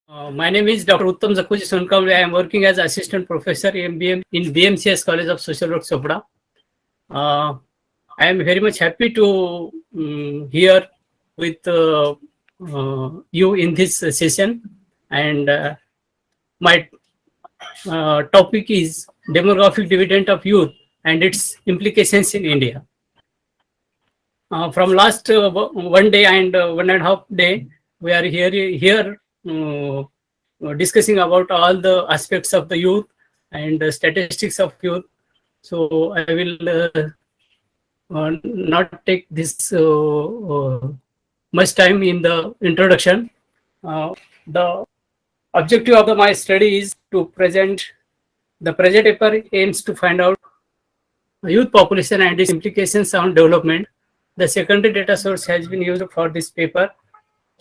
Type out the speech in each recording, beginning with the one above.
My name is Dr. Uttam Jakoji Sonkamble. I am working as assistant professor in BMCS College of Social Work, Chopda. I am very much happy to here with you in this session, and my topic is demographic dividend of youth and its implications in India. From last one day and 1.5 days, we are here discussing about all the aspects of the youth and the statistics of youth. So I will not take this much time in the introduction. The objective of my study is to present the project paper aims to find out youth population and its implications on development. The secondary data source has been used for this paper,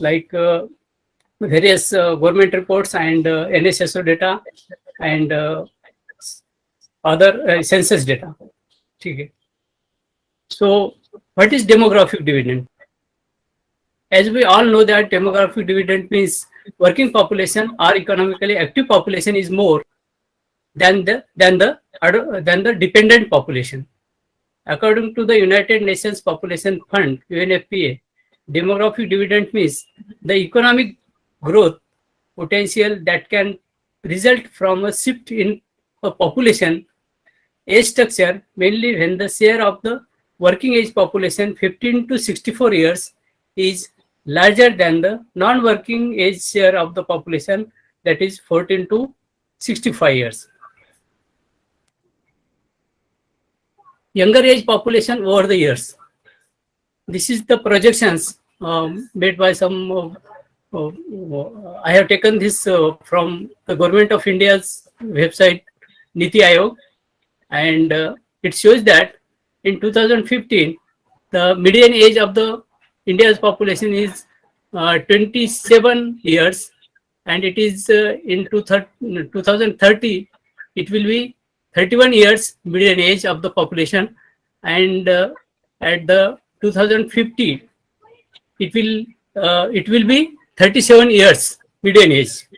like various government reports and NSSO data and other census data. Okay. So, what is demographic dividend? As we all know that demographic dividend means working population or economically active population is more than the dependent population. According to the United Nations Population Fund (UNFPA), demographic dividend means the economic growth potential that can result from a shift in a population age structure, mainly when the share of the working age population 15 to 64 years is larger than the non-working age share of the population, that is 14 to 65 years. Younger age population over the years. This is the projections made by some. I have taken this from the Government of India's website, Niti Aayog, and it shows that in 2015, the median age of the India's population is 27 years, and it is in 2030, it will be 31 years median age of the population, and at the 2050, it will be 37 years median age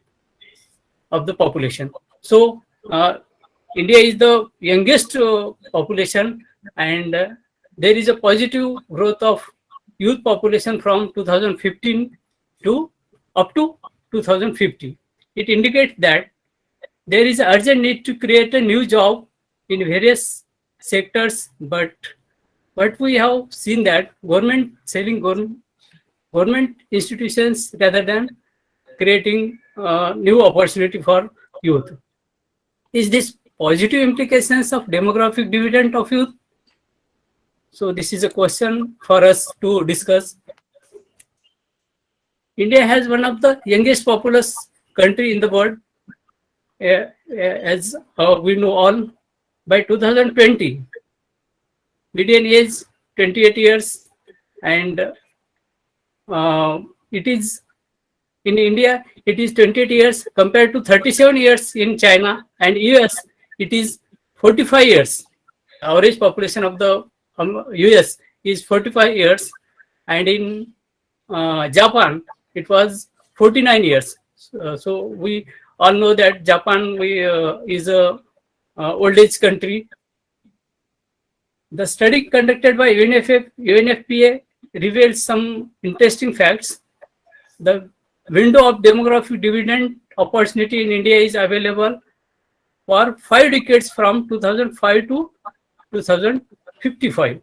of the population. So India is the youngest population, and there is a positive growth of youth population from 2015 to up to 2050. It indicates that there is an urgent need to create a new job in various sectors, but we have seen that government selling government institutions rather than creating new opportunity for youth. Is this positive implications of demographic dividend of youth? So this is a question for us to discuss. India has one of the youngest populous country in the world. As we know all, by 2020, median age 28 years, and it is in India, it is 28 years compared to 37 years in China and US. It is 45 years. Average population of the US is 45 years, and in Japan it was 49 years. So we all know that Japan is a old age country. The study conducted by UNFPA revealed some interesting facts. The window of demographic dividend opportunity in India is available for 5 decades from 2005 to 2055,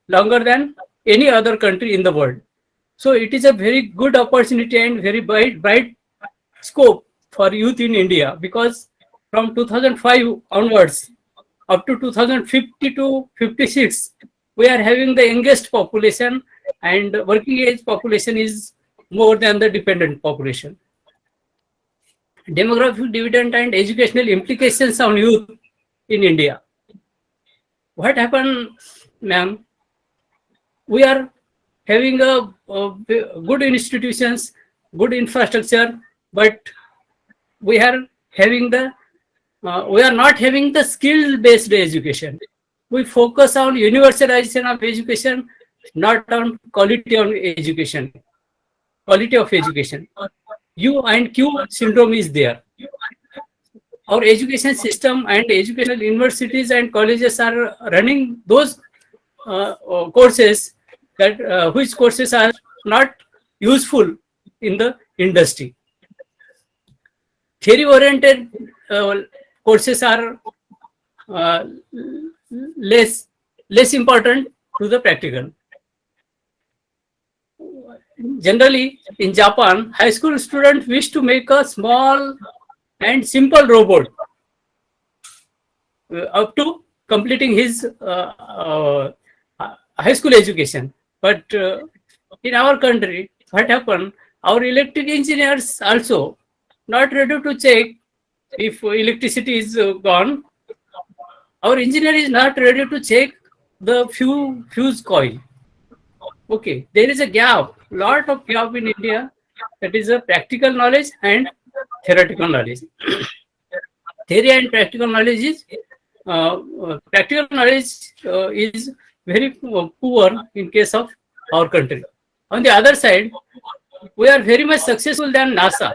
longer than any other country in the world. So it is a very good opportunity and very bright scope for youth in India, because from 2005 onwards up to 2050 to 56, we are having the youngest population, and working age population is more than the dependent population. Demographic dividend and educational implications on youth in India. What happened, ma'am? We are having a good institutions, good infrastructure, but we are not having the skill-based education. We focus on universalization of education, not on quality of education. U and Q syndrome is there. Our education system and educational universities and colleges are running those courses that which courses are not useful in the industry. Theory oriented courses are uh, less important to the practical. Generally, in Japan, high school students wish to make a small and simple robot up to completing his high school education. But in our country, what happened? Our electric engineers also not ready to check if electricity is gone. Our engineer is not ready to check the fuse coil. Okay, there is a gap, lot of gap in India. That is a practical knowledge and theoretical knowledge. Theory and practical knowledge is very poor in case of our country. On the other side, we are very much successful than NASA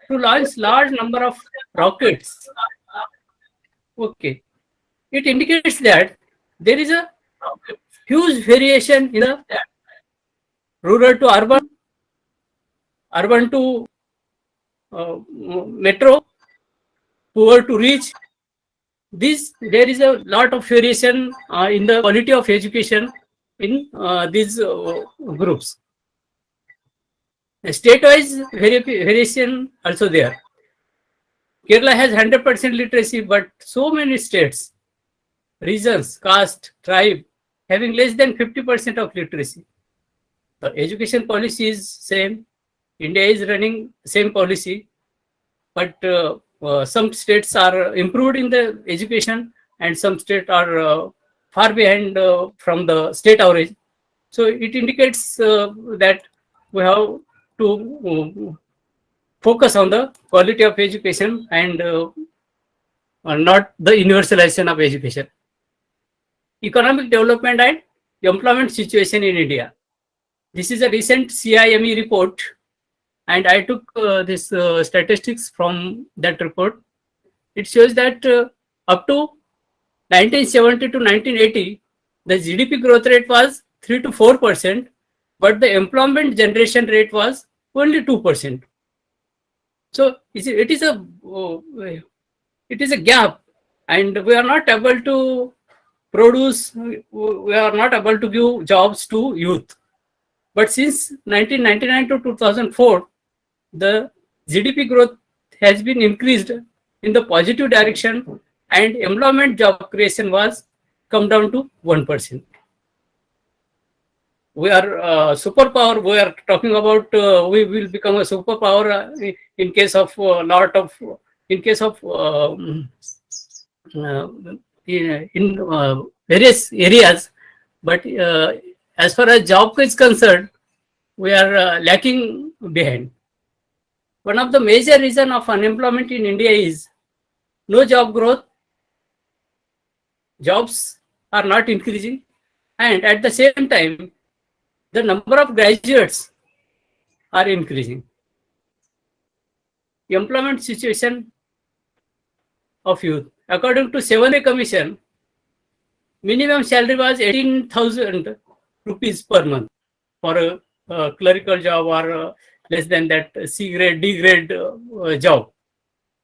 to launch large number of rockets. Okay, it indicates that there is a huge variation in the rural to urban, urban to metro, poor to rich. There is a lot of variation in the quality of education in these groups. State-wise variation also there. Kerala has 100% literacy, but so many states, regions, caste, tribe having less than 50% of literacy. The education policy is same. India is running same policy, but some states are improved in the education and some states are far behind from the state average. So it indicates that we have to focus on the quality of education and not the universalization of education. Economic development and employment situation in India. This is a recent CIME report, and I took this statistics from that report. It shows that up to 1970 to 1980, the GDP growth rate was 3 to 4%, but the employment generation rate was only 2%. So it is a gap, and we are not able to produce. We are not able to give jobs to youth. But since 1999 to 2004, the GDP growth has been increased in the positive direction, and employment job creation was come down to 1%. We are superpower. We are talking about we will become a superpower in case of in various areas, but as far as job is concerned, we are lacking behind. One of the major reasons of unemployment in India is no job growth. Jobs are not increasing, and at the same time, the number of graduates are increasing. Employment situation of youth. According to 7th Commission, minimum salary was 18,000 rupees per month for a clerical job or less than that C grade, D grade job.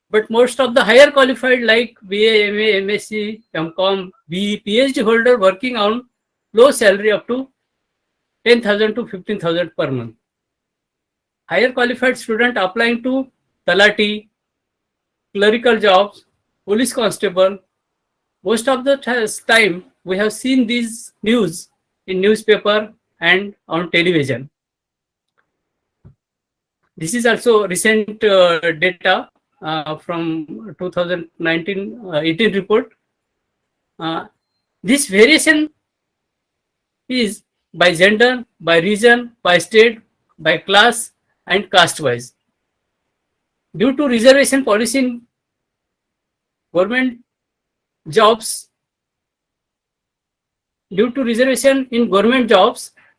But most of the higher qualified like BA, MA, MSc, MCom, BE, PhD holder working on low salary up to 10,000 to 15,000 per month. Higher qualified student applying to Talati, clerical jobs, police constable. Most of the time we have seen these news in newspaper and on television. This is also recent data from 2019-18 report. This variation is by gender, by region, by state, by class and caste wise. Due to reservation policy in government jobs,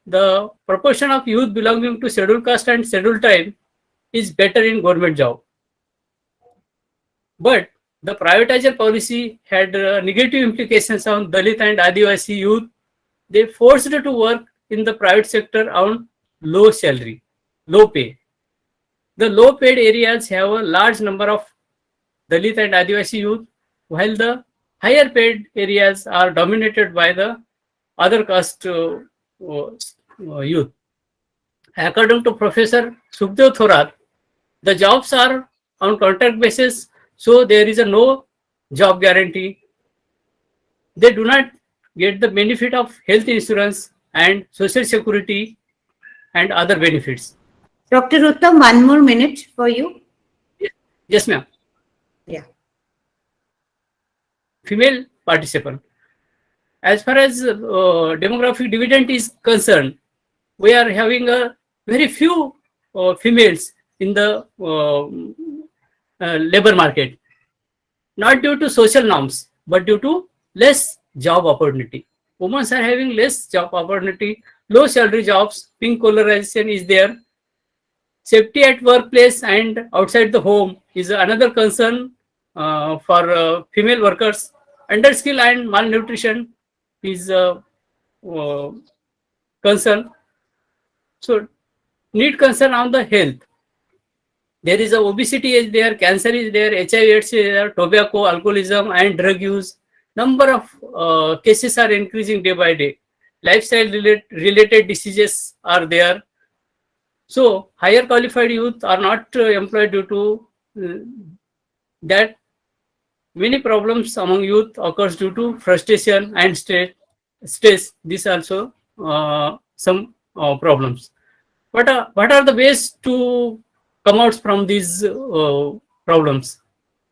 the proportion of youth belonging to scheduled caste and scheduled tribe is better in government job. But the privatizer policy had negative implications on Dalit and Adivasi youth. They forced to work in the private sector on low salary, low pay. The low paid areas have a large number of Dalit and Adivasi youth, while the higher paid areas are dominated by the other caste youth. According to Professor Sukhdev Thorat, the jobs are on contract basis, so there is a no job guarantee. They do not get the benefit of health insurance and social security and other benefits. Dr. Uttam, 1 more minute for you. Yes, ma'am. Yeah. Female participant. As far as demographic dividend is concerned, we are having a very few females in the labor market, not due to social norms, but due to less job opportunity. Women are having less job opportunity, low salary jobs, pink collarization is there. Safety at workplace and outside the home is another concern for female workers. Underskill and malnutrition is a concern. So, need concern on the health. There is a obesity is there, cancer is there, HIV/AIDS is there, tobacco, alcoholism, and drug use. Number of cases are increasing day by day. Lifestyle related diseases are there. So, higher qualified youth are not employed due to that. Many problems among youth occurs due to frustration and stress. These also some problems. What are the ways to come out from these problems?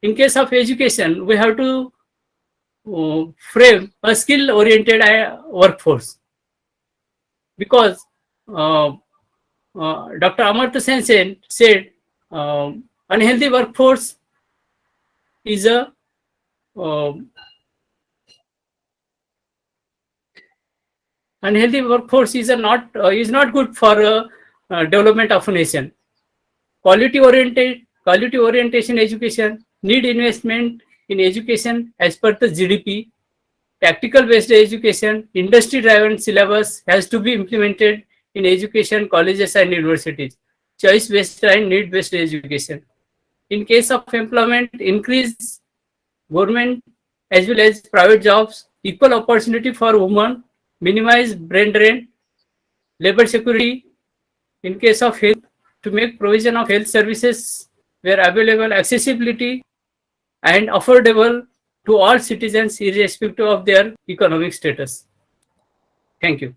In case of education, we have to frame a skill-oriented workforce, because Dr. Amartya Sen said unhealthy workforce is a unhealthy workforce is not good for development of a nation. Quality orientation education need investment in education as per the GDP. Practical based education, industry driven syllabus has to be implemented in education, colleges and universities. Choice based and need based education. In case of employment, increase government as well as private jobs, equal opportunity for women, minimize brain drain, labor security. In case of health, to make provision of health services where available, accessibility and affordable to all citizens irrespective of their economic status. Thank you.